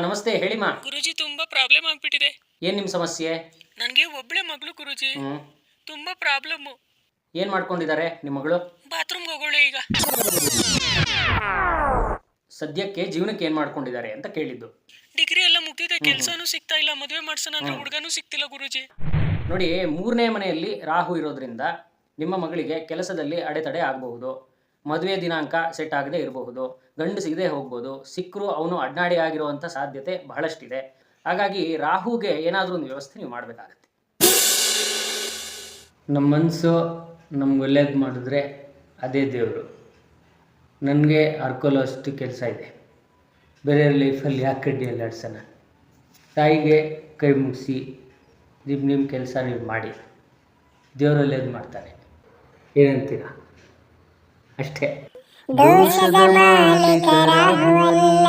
ನಮಸ್ತೆ ಹೇಳಿಮಾ. ಗುರುಜಿ ತುಂಬಾ ಪ್ರಾಬ್ಲಮ್ ಆಗ್ಬಿಟ್ಟಿದೆ. ಏನು ನಿಮ್ಮ ಸಮಸ್ಯೆ? ನನಗೆ ಒಬ್ಬಳೆ ಮಗಳು ಗುರುಜಿ. ತುಂಬಾ ಪ್ರಾಬ್ಲಮ್. ಏನು ಮಾಡ್ಕೊಂಡಿದ್ದಾರೆ ನಿಮ್ಮ ಮಗಳು? ಬಾತ್ರೂಮ್ಗೆ ಹೋಗೋಳೆ ಈಗ. ಸದ್ಯಕ್ಕೆ ಜೀವನಕ್ಕೆ ಏನು ಮಾಡ್ಕೊಂಡಿದ್ದಾರೆ ಅಂತ ಕೇಳಿದ್ದು. ಡಿಗ್ರಿ ಎಲ್ಲ ಮುಗಿದಿದೆ, ಕೆಲಸನೂ ಸಿಗ್ತಾ ಇಲ್ಲ, ಮದುವೆ ಮಾಡ್ಸೋಣ ಅಂದ್ರೆ ಹುಡುಗನೂ ಸಿಗ್ತಿಲ್ಲ ಗುರುಜಿ. ನೋಡಿ, 3ನೇ ಮನೆಯಲ್ಲಿ ರಾಹು ಇರೋದ್ರಿಂದ ನಿಮ್ಮ ಮಗಳಿಗೆ ಕೆಲಸದಲ್ಲಿ ಅಡೆತಡೆ ಆಗಬಹುದು. ಮದುವೆ ದಿನಾಂಕ ಸೆಟ್ ಆಗದೆ ಇರಬಹುದು, ಗಂಡು ಸಿಗದೆ ಹೋಗ್ಬೋದು, ಸಿಕ್ಕರು ಅವನು ಅಡ್ನಾಡಿ ಆಗಿರುವಂಥ ಸಾಧ್ಯತೆ ಬಹಳಷ್ಟಿದೆ. ಹಾಗಾಗಿ ರಾಹುಗೆ ಏನಾದರೂ ಒಂದು ವ್ಯವಸ್ಥೆ ನೀವು ಮಾಡಬೇಕಾಗತ್ತೆ. ನಮ್ಮ ಮನಸ್ಸು ನಮ್ಗೆ ಒಳ್ಳೇದು ಮಾಡಿದ್ರೆ ಅದೇ ದೇವರು. ನನಗೆ ಹರ್ಕೊಳ್ಳೋ ಅಷ್ಟು ಕೆಲಸ ಇದೆ, ಬೇರೆ ಲೈಫಲ್ಲಿ ಯಾಕೆ ಕಡ್ಡಿ ಅಲ್ಲಾಡ್ಸೋಣ. ತಾಯಿಗೆ ಕೈ ಮುಗಿಸಿ ನಿಮ್ಮ ಕೆಲಸ ನೀವು ಮಾಡಿ, ದೇವರು ಒಳ್ಳೇದು ಮಾಡ್ತಾನೆ. ಏನಂತೀರಾ? ಅಷ್ಟೇ. ದೋಷದ ಮಾಲೀಕ ರಾಹುವಲ್ಲ.